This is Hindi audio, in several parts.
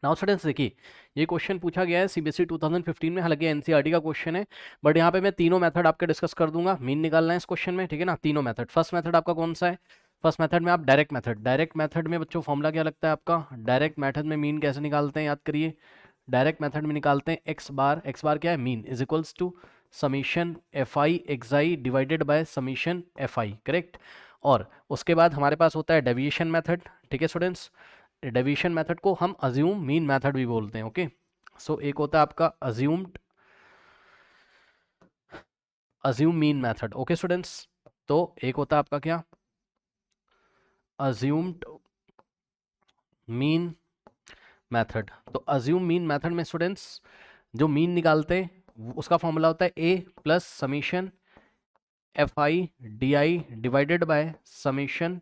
नाउ स्टूडेंट्स देखिए, ये क्वेश्चन पूछा गया है सीबीएसई 2015 में, हालांकि एनसीईआरटी का क्वेश्चन है, बट यहाँ पे मैं तीनों मेथड आपके डिस्कस कर दूंगा। मीन निकालना है इस क्वेश्चन में, ठीक है ना। तीनों मेथड, फर्स्ट मेथड आपका कौन सा है? फर्स्ट मेथड में आप डायरेक्ट मेथड में बच्चों फॉर्मूला क्या लगता है आपका? डायरेक्ट मेथड में मीन कैसे निकालते हैं, याद करिए। डायरेक्ट मेथड में निकालते हैं एक्स बार क्या है? Mean is equals to summation F I X I divided by summation F I, correct. और उसके बाद हमारे पास होता है डेविएशन मेथड, ठीक है स्टूडेंट्स। डेविएशन मेथड को हम अज्यूम मीन मेथड भी बोलते हैं, ओके। सो एक होता है आपका assume mean method, okay students. तो एक होता है आपका क्या? Assumed mean method. तो अज्यूम मीन मेथड में स्टूडेंट्स जो मीन निकालते हैं उसका फॉर्मूला होता है A plus summation F I D I divided by summation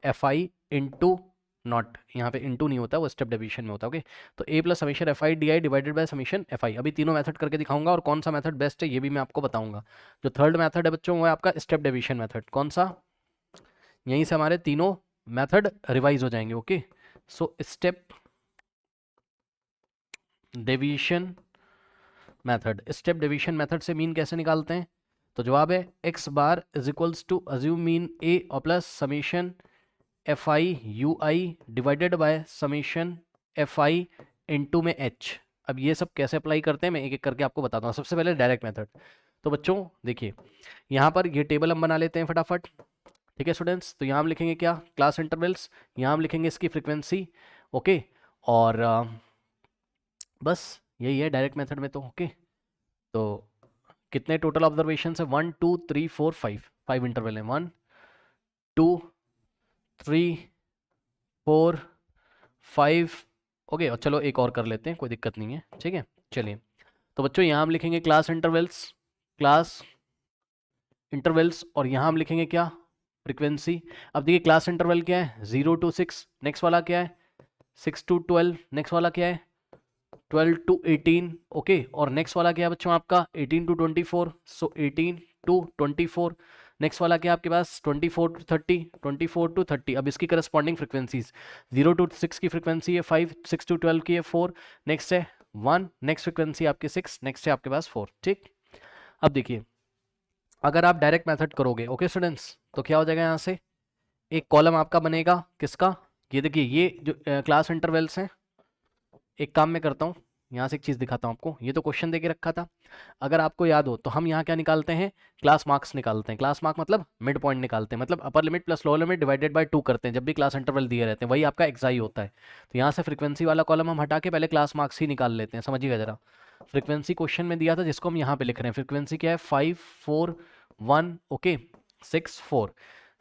F I into not, यहाँ पे इंटू नहीं होता, वो स्टेप डिवीजन में होता है, ओके। तो A plus summation F I D I divided by summation F I. अभी तीनों मेथड करके दिखाऊंगा और कौन सा मेथड बेस्ट है ये भी मैं आपको बताऊंगा। जो थर्ड मेथड है बच्चों वो है आपका स्टेप डिवीजन मेथड। कौन सा? यहीं से हमारे तीनों मेथड रिवाइज हो जाएंगे, okay. So step division method, step division method से मीन कैसे निकालते हैं? तो जवाब है X bar is equals to assume mean A और plus summation F I U I divided by summation F I into में एच। अब ये सब कैसे अप्लाई करते हैं मैं एक एक करके आपको बताता हूँ। सबसे पहले डायरेक्ट मेथड। तो बच्चों देखिए, यहाँ पर ये टेबल हम बना लेते हैं फटाफट, ठीक है स्टूडेंट्स। तो यहाँ हम लिखेंगे क्या? Class intervals. यहाँ हम लिखेंगे इसकी फ्रीक्वेंसी, ओके। और बस यही है डायरेक्ट मेथड में, तो ओके। तो कितने टोटल ऑब्जर्वेशन है? 1 2 3 4 5, 5 इंटरवल है। 1 2 3 4 5, ओके। और चलो एक और कर लेते हैं, कोई दिक्कत नहीं है, ठीक है। चलिए, तो बच्चों यहाँ हम लिखेंगे क्लास इंटरवल्स और यहाँ हम लिखेंगे क्या? फ्रीक्वेंसी। अब देखिए क्लास इंटरवल क्या है? 0 to 6, नेक्स्ट वाला क्या है? 6 to 12, नेक्स्ट वाला क्या है? 12 to 18, ओके। और नेक्स्ट वाला क्या है बच्चों आपका? 18 to 24, सो 18 to 24। नेक्स्ट वाला क्या है आपके पास? 24 to 30, 24 to 30। अब इसकी करस्पॉन्डिंग फ्रिक्वेंसीज, 0 to 6 की फ्रिक्वेंसी है 5, 6 to 12 की है 4, नेक्स्ट है 1, नेक्स्ट फ्रिक्वेंसी आपकी 6, नेक्स्ट है आपके पास 4, ठीक। अब देखिए, अगर आप डायरेक्ट मेथड करोगे, ओके स्टूडेंट्स, तो क्या हो जाएगा? यहाँ से एक कॉलम आपका बनेगा, किसका? ये देखिए, ये जो क्लास इंटरवल्स हैं, एक काम मैं करता हूँ, यहाँ से एक चीज़ दिखाता हूँ आपको। ये तो क्वेश्चन दे के रखा था, अगर आपको याद हो तो हम यहाँ क्या निकालते हैं? क्लास मार्क्स निकालते हैं। क्लास मार्क मतलब मिड पॉइंट निकालते हैं, मतलब upper limit plus lower limit divided by 2 करते हैं जब भी क्लास इंटरवल दिए रहते हैं, वही आपका एक्साई होता है। तो यहाँ से फ्रीक्वेंसी वाला कॉलम हम हटा के पहले क्लास मार्क्स ही निकाल लेते हैं, समझिएगा जरा। फ्रीक्वेंसी क्वेश्चन में दिया था जिसको हम यहाँ पे लिख रहे हैं, फ्रीक्वेंसी क्या है? 5 4 1, ओके, 6 4।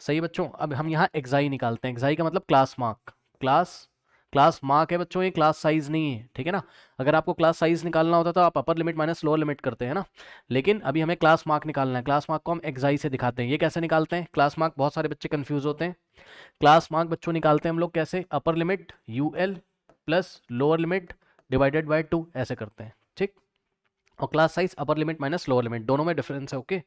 सही बच्चों, अब हम यहाँ एक्साई निकालते हैं। एक्साई का मतलब क्लास मार्क, क्लास मार्क है बच्चों, ये क्लास साइज नहीं है, ठीक है ना। अगर आपको क्लास साइज निकालना होता तो आप upper limit minus lower limit करते हैं ना, लेकिन अभी हमें क्लास मार्क निकालना है। क्लास मार्क को हम एक्साई से दिखाते हैं। ये कैसे निकालते हैं क्लास मार्क? बहुत सारे बच्चे कंफ्यूज होते हैं। क्लास मार्क बच्चों निकालते हैं हम लोग कैसे? Upper limit U L plus lower limit divided by 2 ऐसे करते हैं, ठीक। और class size upper limit minus lower limit, दोनों में डिफरेंस है, ओके।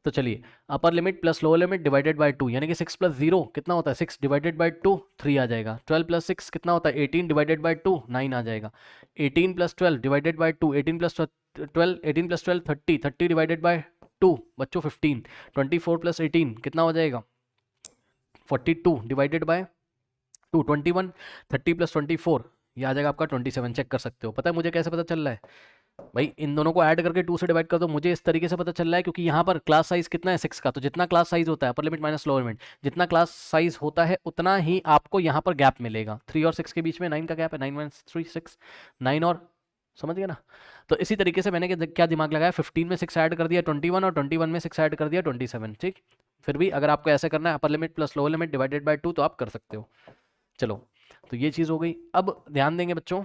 तो चलिए, upper limit plus lower limit divided by 2, यानी कि 6 प्लस 0 कितना होता है? 6 डिवाइडेड बाय 2 3 आ जाएगा। 12 प्लस 6 कितना होता है? 18 डिवाइडेड बाय 2 9 आ जाएगा। 18 plus 12 divided by 2, 18 plus 12, 18 plus 12 30, 30 divided by 2 बच्चों 15। 24 प्लस 18 कितना हो जाएगा? 42 डिवाइडेड बाय 2 21। 30 प्लस 24 ये आ जाएगा आपका 27। चेक कर सकते हो। पता है मुझे कैसे पता चल रहा है भाई? इन दोनों को ऐड करके 2 से डिवाइड कर दो, मुझे इस तरीके से पता चल रहा है क्योंकि यहाँ पर क्लास साइज कितना है? 6 का। तो जितना क्लास साइज होता है upper limit minus lower limit, जितना क्लास साइज होता है उतना ही आपको यहाँ पर गैप मिलेगा। 3 और 6 के बीच में 9 का गैप है, 9 माइनस 3 6, 9 और, समझ गए ना। तो इसी तरीके से मैंने क्या दिमाग लगाया, 15 में 6 ऐड कर दिया 21, और 21 में 6 ऐड कर दिया 27, ठीक। फिर भी अगर आपको ऐसे करना है upper limit plus lower limit divided by 2 तो आप कर सकते हो। चलो, तो ये चीज़ हो गई। अब ध्यान देंगे बच्चों,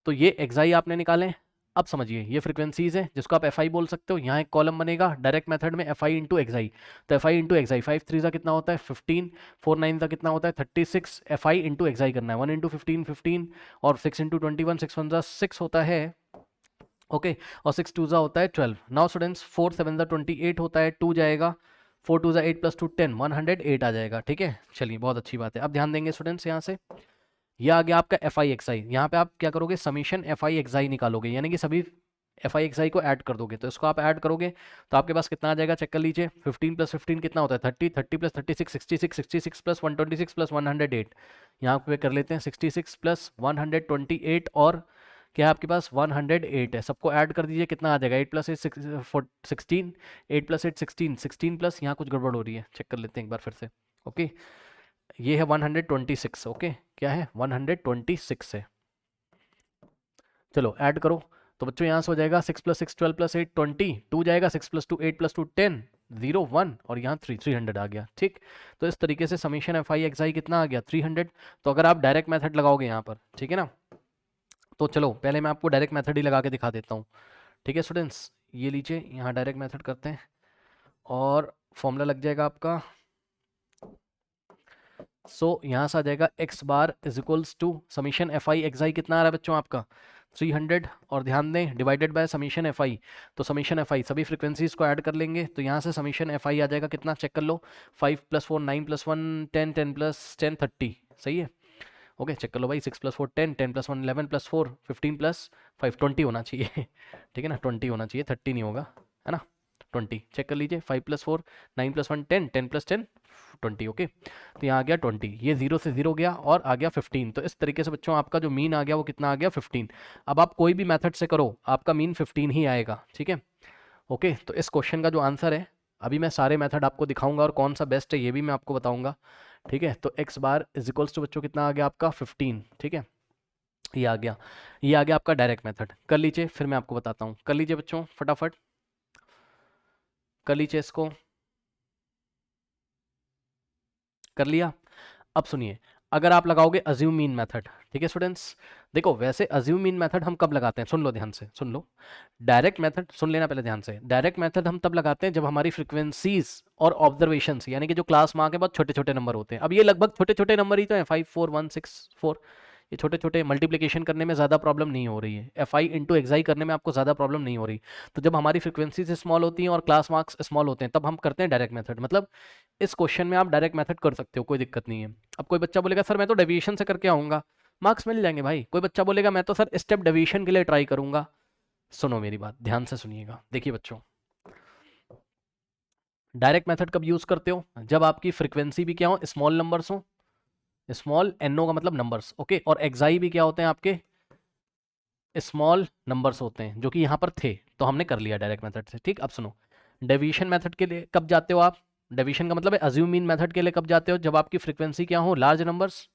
तो ये एक्साई आपने निकाले। अब समझिए, ये फ्रीक्वेंसीज है जिसको आप एफ आई बोल सकते हो। यहाँ एक कॉलम बनेगा डायरेक्ट मेथड में, एफ आई इंटू एक्साई। तो एफ आई इंटू एक्साई, 5 3 का कितना होता है? 15, 4 9 का कितना होता है? 36। एफ आई इंटू एक्साई करना है, 1 इंटू 15 15, और 6 इंटू 21, 6 1 6 होता है, ओके। और 6 2 होता है 12। नाउ स्टूडेंट्स 4 7 28 होता है, 2 जाएगा, 4 2 8 प्लस 2 10, 108 आ जाएगा, ठीक है। चलिए बहुत अच्छी बात है। अब ध्यान देंगे स्टूडेंट्स यहाँ से, ये आ गया आपका एफ आई एक्स आई। यहाँ पे आप क्या करोगे, समीशन एफ आई एक्स आई निकालोगे, यानी कि सभी एफ आई एक्स आई को ऐड कर दोगे। तो इसको आप ऐड करोगे तो आपके पास कितना आ जाएगा, चेक कर लीजिए। 15 + 15 कितना होता है, 30, 30 + 36 66, 66 + 126 + 108। यहाँ पे कर लेते हैं 66 + 128 और क्या है आपके पास 108 है। सबको ऐड कर दीजिए, कितना आ जाएगा, 8 + 8 16, 8 + 8 16, 16 प्लस यहाँ कुछ गड़बड़ हो रही है, चेक कर लेते हैं एक बार फिर से। ओके, ये है 126। ओके, क्या है 126 है। चलो ऐड करो तो बच्चों यहाँ से हो जाएगा 6 + 6 12 + 8 20, 2 जाएगा, 6 + 2 8 + 2 10, 0 1 और यहाँ 300 आ गया। ठीक, तो इस तरीके से summation F I X I कितना आ गया 300। तो अगर आप डायरेक्ट मेथड लगाओगे यहाँ पर, ठीक है ना, तो चलो पहले मैं आपको डायरेक्ट मेथड ही लगा के दिखा देता हूँ। ठीक है स्टूडेंट्स, ये लीजिए यहाँ डायरेक्ट मेथड करते हैं और फॉर्मूला लग जाएगा आपका। सो यहाँ से आ जाएगा x bar is equals to summation F I X I कितना आ रहा है बच्चों आपका 300, और ध्यान दें डिवाइडेड बाय समीशन एफ आई। तो समीशन एफ आई सभी फ्रीक्वेंसीज को ऐड कर लेंगे, तो यहाँ से समीशन एफ आई आ जाएगा कितना, चेक कर लो, 5 + 4 9 + 1 10 10 + 10 30, सही है। ओके, चेक कर लो भाई, 6 + 4 10 10 + 1 11 + 4 15 + 5 20 होना चाहिए ठीक है ना, 20 होना चाहिए, 30 नहीं होगा, है ना, 20। चेक कर लीजिए, 5 + 4 9 + 1 10 10 + 10 20। ओके, तो यहाँ आ गया 20, ये 0 से 0 गया और आ गया 15। तो इस तरीके से बच्चों आपका जो मीन आ गया वो कितना आ गया 15। अब आप कोई भी मेथड से करो आपका मीन 15 ही आएगा। ठीक है, ओके, तो इस क्वेश्चन का जो आंसर है, अभी मैं सारे मेथड आपको दिखाऊंगा और कौन सा बेस्ट है ये भी मैं आपको बताऊंगा। ठीक है, तो x bar is equals to बच्चों कितना आ गया आपका 15। ठीक है, ये आ गया, ये आ गया आपका डायरेक्ट मेथड। कर लीजिए, फिर मैं आपको बताता हूँ, कर लीजिए बच्चों फटाफट कर लीजिए इसको, कर लिया। अब सुनिए, अगर आप लगाओगे अज्यूम मीन मेथड, ठीक है स्टूडेंट्स, देखो वैसे अज्यूम मीन मेथड हम कब लगाते हैं, सुन लो ध्यान से, सुन लो। डायरेक्ट मेथड सुन लेना पहले ध्यान से, डायरेक्ट मेथड हम तब लगाते हैं जब हमारी फ्रीक्वेंसीज और ऑब्जर्वेशंस यानी कि जो क्लास मार्क है बहुत छोटे छोटे नंबर होते हैं। अब ये लगभग छोटे छोटे नंबर ही तो हैं, 5 4 1 6 4, ये छोटे छोटे मल्टीप्लिकेशन करने में ज़्यादा प्रॉब्लम नहीं हो रही है, एफ आई इंटू एक्स करने में आपको ज़्यादा प्रॉब्लम नहीं हो रही। तो जब हमारी फ्रीक्वेंसीज स्मॉल होती हैं और क्लास मार्क्स स्मॉल होते हैं तब हम करते हैं डायरेक्ट मेथड। मतलब इस क्वेश्चन में आप डायरेक्ट मेथड कर सकते हो, कोई दिक्कत नहीं है। अब कोई बच्चा बोलेगा सर मैं तो डेविएशन से करके आऊँगा, मार्क्स मिल जाएंगे भाई। कोई बच्चा बोलेगा मैं तो सर स्टेप डेविएशन के लिए ट्राई करूँगा। सुनो मेरी बात ध्यान से सुनिएगा, देखिए बच्चों, डायरेक्ट मेथड कब यूज़ करते हो, जब आपकी फ्रीक्वेंसी भी क्या हो, स्मॉल नंबर्स हो, स्मॉल एनओ का मतलब नंबर्स, ओके, और एक्साई भी क्या होते हैं आपके, स्मॉल नंबर्स होते हैं, जो कि यहाँ पर थे, तो हमने कर लिया डायरेक्ट मेथड से। ठीक, अब सुनो, डेविएशन मेथड के लिए कब जाते हो आप, डेविएशन का मतलब है अज्यूम मीन मेथड के लिए कब जाते हो, जब आपकी फ्रीक्वेंसी क्या हो, लार्ज नंबर्स,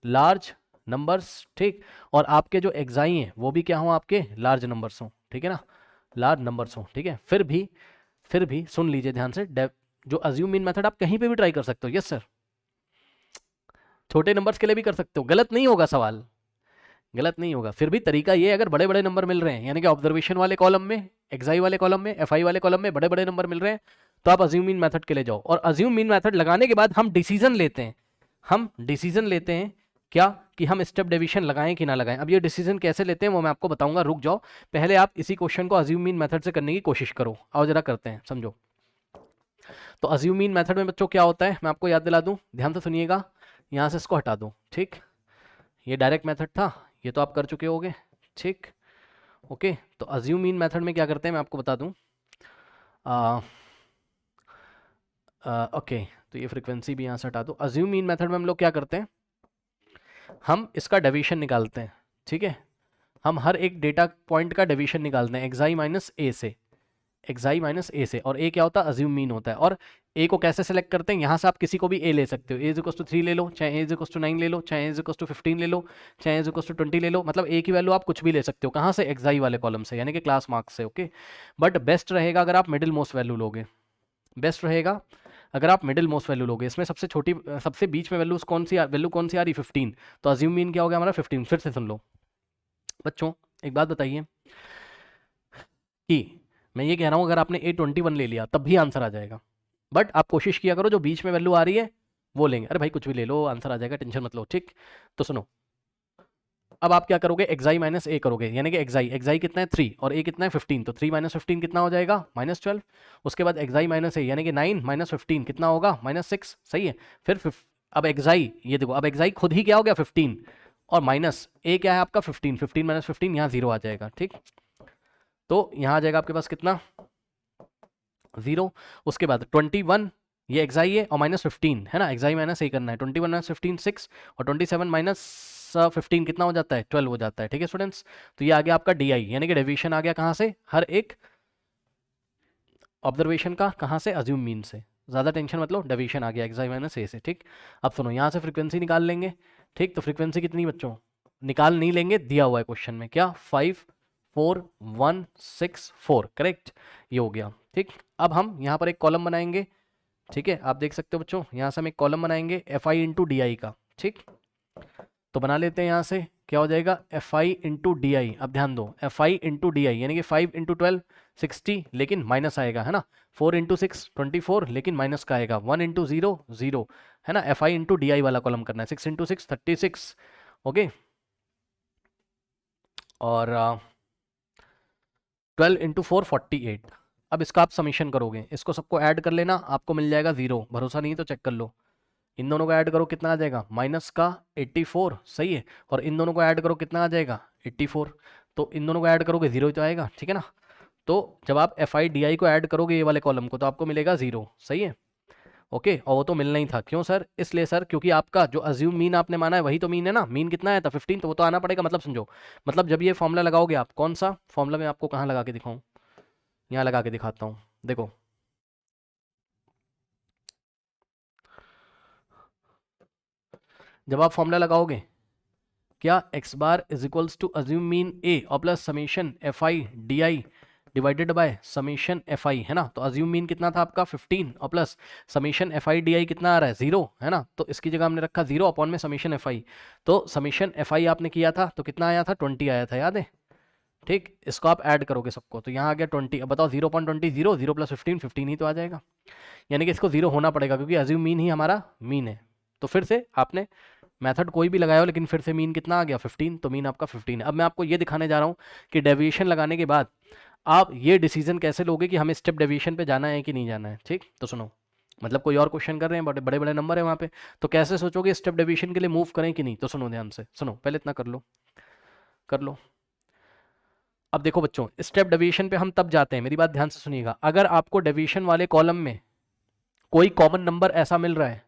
लार्ज नंबर्स। ठीक, और आपके जो एक्साई हैं वो भी क्या हो, आपके लार्ज नंबर्स हो, ठीक है ना, लार्ज नंबर्स हो। ठीक है, फिर भी सुन लीजिए ध्यान से, जो अज्यूम मीन मेथड आप कहीं पे भी ट्राई कर सकते हो, यस सर, छोटे नंबर्स के लिए भी कर सकते हो, गलत नहीं होगा सवाल, गलत नहीं होगा। फिर भी तरीका ये है, अगर बड़े बड़े नंबर मिल रहे हैं यानी कि ऑब्जर्वेशन वाले कॉलम में, एक्साई वाले कॉलम में, एफआई वाले कॉलम में बड़े बड़े नंबर मिल रहे हैं, तो आप अज्यूम मीन मेथड के लिए जाओ। और अज्यूम मीन मेथड लगाने के बाद हम डिसीजन लेते हैं, हम डिसीजन लेते हैं क्या, कि हम स्टेप डेविएशन लगाएं कि ना लगाएं। अब ये डिसीजन कैसे लेते हैं वो मैं आपको बताऊंगा, रुक जाओ, पहले आप इसी क्वेश्चन को अज्यूम मीन मेथड से करने की कोशिश करो। आओ जरा करते हैं, समझो। तो अज्यूम मीन मेथड में बच्चों क्या होता है, मैं आपको याद दिला दूं, ध्यान से सुनिएगा, यहाँ से इसको हटा दूं। ठीक, ये डायरेक्ट मेथड था, ये तो आप कर चुके होगे। ठीक, ओके, तो अज्यूम मीन मेथड में क्या करते हैं मैं आपको बता दूं। ओके, तो ये फ्रीक्वेंसी भी यहाँ से हटा दो। अज्यूम मीन मेथड में हम लोग क्या करते हैं, हम इसका डेविएशन निकालते हैं। ठीक है, हम हर एक डेटा पॉइंट का डेविएशन निकालते हैं एक्साई माइनस ए से, एक्साई माइनस ए से, और ए क्या होता है, अज्यूम मीन होता है। और ए को कैसे सेलेक्ट करते हैं, यहाँ से आप किसी को भी ए ले सकते हो, ए इक्वल्स टू 3 ले लो, चाहे ए इक्वल्स टू 9 ले लो, चाहे ए इक्वल्स टू 15 ले लो, चाहे ए इक्वल्स टू 20 ले लो, मतलब ए की वैल्यू आप कुछ भी ले सकते हो, कहाँ से, एक्साई वाले कॉलम से, यानी कि क्लास मार्क्स से। ओके, बट बेस्ट रहेगा अगर आप मिडिल मोस्ट वैल्यू लोगे, बेस्ट रहेगा अगर आप मिडिल मोस्ट वैल्यू लोगे। इसमें सबसे छोटी, सबसे बीच में वैल्यू कौन सी आ रही, 15, तो अज्यूम मीन क्या हो गया हमारा 15। फिर से सुन लो बच्चों, एक बात बताइए कि मैं ये कह रहा हूँ अगर आपने A21 ले लिया तब भी आंसर आ जाएगा, बट आप कोशिश किया करो जो बीच में वैल्यू आ रही है वो लेंगे। अरे भाई कुछ भी ले लो आंसर आ जाएगा, टेंशन मत लो। ठीक, तो सुनो, अब आप क्या करोगे, एक्साई माइनस ए करोगे, यानी कि एक्साई कितना है 3 और ए कितना है 15, तो 3 - 15 कितना हो जाएगा, -12। उसके बाद एक्साई माइनस ए यानी कि 9 - 15 कितना होगा, -6, सही है। फिर अब एक्साई, ये देखो अब एक्साई खुद ही क्या हो गया 15, और माइनस ए क्या है आपका 15, 15 माइनस 15 यहाँ 0 आ जाएगा। ठीक, तो यहाँ आ जाएगा आपके पास कितना 0। उसके बाद 21 ये एक्साई है और माइनस 15 है ना, एक्साई माइनस ए करना है। 21 माइनस 15 6 और 27 माइनस 15 कितना हो जाता है 12 हो जाता है। ठीक है स्टूडेंट्स, तो ये आ गया आपका डी आई, यानी कि डेविएशन आ गया कहाँ से, हर एक ऑब्जर्वेशन का, कहाँ से, अज्यूम मीन से। ज़्यादा टेंशन मतलब, डेविएशन आ गया एक्साई माइनस ए से। ठीक, अब सुनो यहाँ से फ्रीक्वेंसी निकाल लेंगे। ठीक, तो फ्रीक्वेंसी कितनी बच्चों, निकाल नहीं लेंगे, दिया हुआ है क्वेश्चन में क्या, 5 4 1 6 4, करेक्ट, ये हो गया। ठीक, अब हम यहाँ पर एक कॉलम बनाएंगे। ठीक है, आप देख सकते हो बच्चों, यहाँ से हम एक कॉलम बनाएंगे F I into D I का। ठीक, तो बना लेते हैं, यहाँ से क्या हो जाएगा F I into D I. अब ध्यान दो, F I into D I यानी कि 5 इंटू 12 60, लेकिन माइनस आएगा है ना, 4 इंटू 6 24, लेकिन माइनस का आएगा, 1 इंटू 0 0 है ना, F I into D I वाला कॉलम करना है। 6 इंटू 6 36, ओके, और 12 इंटू 4 48। अब इसका आप समीशन करोगे, इसको सबको ऐड कर लेना, आपको मिल जाएगा 0। भरोसा नहीं तो चेक कर लो, इन दोनों को ऐड करो कितना आ जाएगा, माइनस का 84, सही है, और इन दोनों को ऐड करो कितना आ जाएगा 84, तो इन दोनों को ऐड करोगे 0 ही तो आएगा। ठीक है ना, तो जब आप एफ आई डी आई को ऐड करोगे ये वाले कॉलम को, तो आपको मिलेगा 0, सही है, ओके। और वो तो मिलना ही था, क्यों सर, इसलिए सर क्योंकि आपका जो अज्यूम मीन आपने माना है वही तो मीन है ना, मीन कितना आया था 15, तो वो तो आना पड़ेगा। मतलब समझो, मतलब जब ये फॉर्मूला लगाओगे आप, कौन सा फॉर्मूला मैं आपको कहाँ लगा के दिखाऊं, यहाँ लगा के दिखाता हूँ, देखो, जब आप फॉर्मूला लगाओगे क्या, X bar is equals to assume mean A और plus summation F I D I divided by summation F I, है ना। तो अज्यूम मीन कितना था आपका 15 और plus summation F I D आई कितना आ रहा है 0, है ना, तो इसकी जगह हमने रखा 0 अपॉन में समीशन एफ आई। तो समीशन एफ आई आपने किया था तो कितना आया था 20 आया था, याद है। ठीक, इसको आप ऐड करोगे सबको, तो यहाँ आ गया 20। अब बताओ 0.20, 0 0 प्लस 15 15 ही तो आ जाएगा, यानी कि इसको 0 होना पड़ेगा क्योंकि अज्यूम मीन ही हमारा मीन है। तो फिर से आपने मेथड कोई भी लगाया हो, लेकिन फिर से मीन कितना आ गया 15, तो मीन आपका 15 है। अब मैं आपको ये दिखाने जा रहा हूँ कि डेविएशन लगाने के बाद आप ये डिसीजन कैसे लोगे कि हमें स्टेप डेविएशन पे जाना है कि नहीं जाना है। ठीक, तो सुनो, मतलब कोई और क्वेश्चन कर रहे हैं, बड़े बड़े नंबर है वहाँ पे, तो कैसे सोचोगे स्टेप डेविएशन के लिए मूव करें कि नहीं। तो सुनो ध्यान से, सुनो पहले इतना कर लो, कर लो। अब देखो बच्चों, स्टेप डेविएशन पे हम तब जाते हैं, मेरी बात ध्यान से सुनिएगा, अगर आपको डेविएशन वाले कॉलम में कोई कॉमन नंबर ऐसा मिल रहा है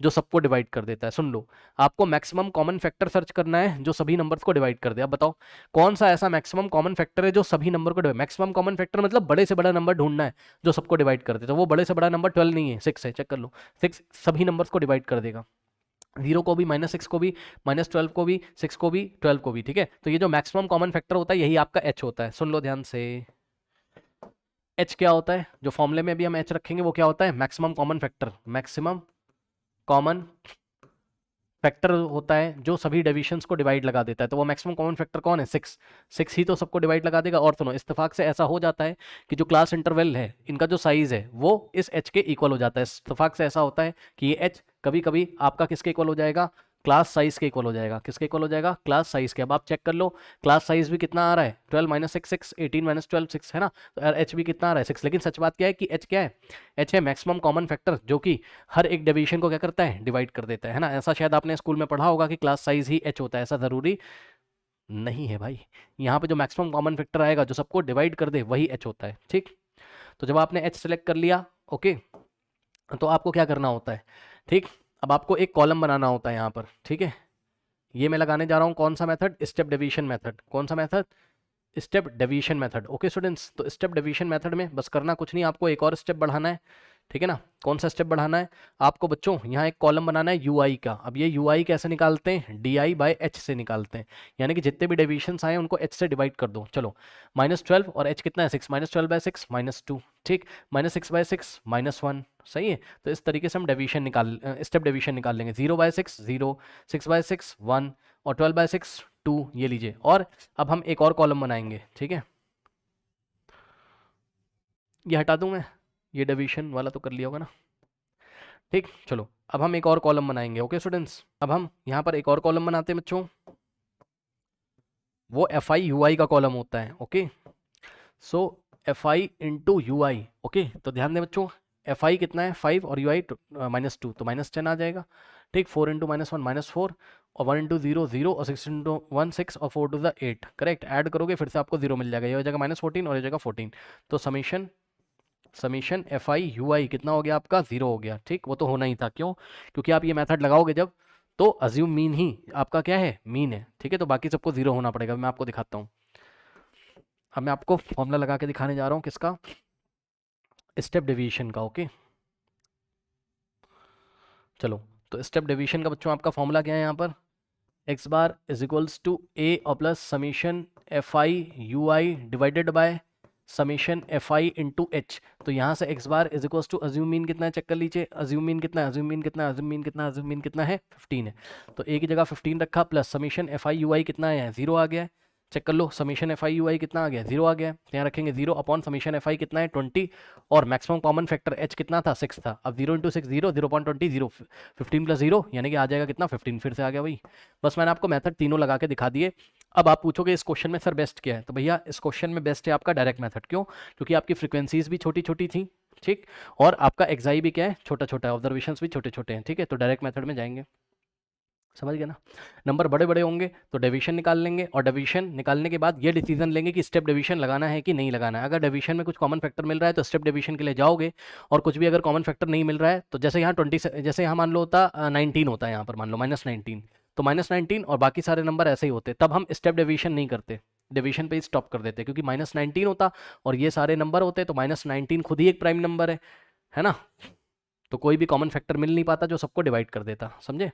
जो सबको डिवाइड कर देता है। सुन लो, आपको मैक्सिमम कॉमन फैक्टर सर्च करना है जो सभी नंबर्स को डिवाइड कर दे। अब बताओ कौन सा ऐसा मैक्सिमम कॉमन फैक्टर है जो सभी नंबर को डिवाइड, मैक्सिमम कॉमन फैक्टर मतलब बड़े से बड़ा नंबर ढूंढना है जो सबको डिवाइड कर दे। तो वो बड़े से बड़ा नंबर 12 नहीं है, 6 है, चेक कर लो, 6 सभी नंबर्स को डिवाइड कर देगा, 0 को भी, -6 को भी, -12 को भी, 6 को भी, 12 को भी। ठीक है, तो ये जो मैक्सिमम कॉमन फैक्टर होता है यही आपका एच होता है। सुन लो ध्यान से, एच क्या होता है, जो फॉर्मूले में भी हम एच रखेंगे वो क्या होता है, maximum common factor, maximum common factor होता है जो सभी डिविजन्स को डिवाइड लगा देता है। तो वो मैक्सिमम कॉमन फैक्टर कौन है, 6, 6 ही तो सबको डिवाइड लगा देगा। और सुनो, इत्तेफाक से ऐसा हो जाता है कि जो क्लास इंटरवल है इनका जो साइज है वो इस एच के इक्वल हो जाता है। इत्तेफाक से ऐसा होता है कि ये एच कभी कभी आपका किसके इक्वल हो जाएगा, क्लास साइज के इक्वल हो जाएगा। किसके इक्वल हो जाएगा, क्लास साइज के। अब आप चेक कर लो, क्लास साइज भी कितना आ रहा है 12 माइनस 6 6, 18 माइनस 12 6, है ना। तो एच भी कितना आ रहा है 6। लेकिन सच बात क्या है कि एच क्या है, एच है मैक्सिमम कॉमन फैक्टर जो कि हर एक डिवीजन को क्या करता है, डिवाइड कर देता है ना। ऐसा शायद आपने स्कूल में पढ़ा होगा कि क्लास साइज ही एच होता है, ऐसा ज़रूरी नहीं है भाई। यहाँ पे जो मैक्सिमम कॉमन फैक्टर आएगा जो सबको डिवाइड कर दे वही एच होता है। ठीक, तो जब आपने एच सेलेक्ट कर लिया, ओके, तो आपको क्या करना होता है, ठीक, अब आपको एक कॉलम बनाना होता है यहाँ पर। ठीक है, ये मैं लगाने जा रहा हूँ कौन सा मेथड, स्टेप डिवीजन मेथड। कौन सा method, step division method. Okay students, तो स्टेप डिवीजन मेथड में बस करना कुछ नहीं, आपको एक और स्टेप बढ़ाना है। ठीक है ना, कौन सा स्टेप बढ़ाना है आपको बच्चों, यहाँ एक कॉलम बनाना है ui का। अब ये ui कैसे निकालते हैं, di बाई h से निकालते हैं, यानी कि जितने भी डिविजन्स आए उनको h से डिवाइड कर दो। चलो, -12 और h कितना है 6, -12 बाई 6 -2, ठीक, -6 बाई 6 -1, सही है। तो इस तरीके से हम डिवीजन निकाल, स्टेप डिवीजन निकाल लेंगे। 0 बाई 6 0, 6 बाई 6 1 और 12 बाई 6 2, ये लीजिए। और अब हम एक और कॉलम बनाएंगे, ठीक है, ये हटा दूं मैं, ये डिवीजन वाला तो कर लिया होगा ना। ठीक, चलो अब हम एक और कॉलम बनाएंगे। ओके स्टूडेंट्स, अब हम यहाँ पर एक और कॉलम बनाते हैं बच्चों, वो एफ आई यू आई का कॉलम होता है। Okay, so F I into you I. Okay, तो ध्यान दें बच्चों, एफ आई कितना है 5 और यू आई -2, तो -10 आ जाएगा। ठीक, 4 इंटू -1 -4 और 1 इंटू 0 0 और 6 इंटू 1 6 और 4 टू द 8, करेक्ट। ऐड करोगे फिर से आपको 0 मिल जाएगा, ये हो जाएगा -14 और ये हो जाएगा 14। तो summation F I U I कितना हो गया आपका, 0 हो गया, ठीक। वो तो होना ही था, क्यों, क्योंकि आप ये मेथड लगाओगे जब, तो अज्यूम मीन ही आपका क्या है, मीन है, ठीक है। तो बाकी सबको 0 होना पड़ेगा। मैं आपको दिखाता हूँ। अब मैं आपको फॉर्मूला लगा के दिखाने जा रहा हूँ, किसका, स्टेप डेविएशन का, ओके। चलो, तो स्टेप डेविएशन का बच्चों आपका फॉर्मूला क्या है यहाँ पर, X bar is equals to A और plus summation F I U I divided by summation F I into H. तो यहाँ से X bar is equals to assume mean कितना है, चेक कर लीजिए। अज्यूम मीन कितना है, अज्यूम मीन कितना है, अज्यूम मीन कितना है, अज्यूम मीन कितना है, 15 है। तो ए की जगह 15 रखा, plus summation F I U I कितना है, 0 आ गया है। चेक कर लो, summation F I U I कितना आ गया, 0 आ गया है। यहाँ रखेंगे 0 अपॉन समीशन एफ आई कितना है, 20, और मैक्सिमम कॉमन फैक्टर एच कितना था, 6 था। अब 0 इंटू 6 0, 0.20 0, 15 प्लस 0 यानी कि आ जाएगा कितना, 15, फिर से आ गया वही। बस मैंने आपको मेथड तीनों लगा के दिखा दिए। अब आप पूछोगे इस क्वेश्चन में सर बेस्ट क्या है, तो भैया इस क्वेश्चन में बेस्ट है आपका डायरेक्ट मेथड। क्यों, क्योंकि आपकी फ्रीक्वेंसीज भी छोटी छोटी थी, ठीक, और आपका एक्साई भी क्या है, छोटा छोटा है, ऑब्जर्वेशंस भी छोटे छोटे हैं, ठीक है। तो डायरेक्ट मेथड में जाएंगे, समझ गए ना। नंबर बड़े बड़े होंगे तो डेविएशन निकाल लेंगे, और डेविएशन निकालने के बाद ये डिसीजन लेंगे कि स्टेप डेविएशन लगाना है कि नहीं लगाना है। अगर डेविएशन में कुछ कॉमन फैक्टर मिल रहा है तो स्टेप डेविएशन के लिए जाओगे, और कुछ भी अगर कॉमन फैक्टर नहीं मिल रहा है, तो जैसे यहाँ 20, जैसे यहाँ मान लो होता 19 होता है, यहाँ पर मान लो -19, तो -19 और बाकी सारे नंबर ऐसे ही होते, तब हम स्टेप डेविएशन नहीं करते, डेविएशन पे ही स्टॉप कर देते, क्योंकि -19 होता और ये सारे नंबर होते, तो -19 खुद ही एक प्राइम नंबर है ना। तो कोई भी कॉमन फैक्टर मिल नहीं पाता जो सबको डिवाइड कर देता, समझे।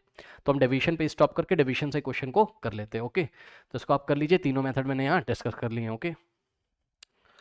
तो हम डेविएशन पे स्टॉप करके डेविएशन से क्वेश्चन को कर लेते हैं, ओके। तो इसको आप कर लीजिए, तीनों मेथड मैंने यहाँ डिस्कस कर लिए हैं, ओके।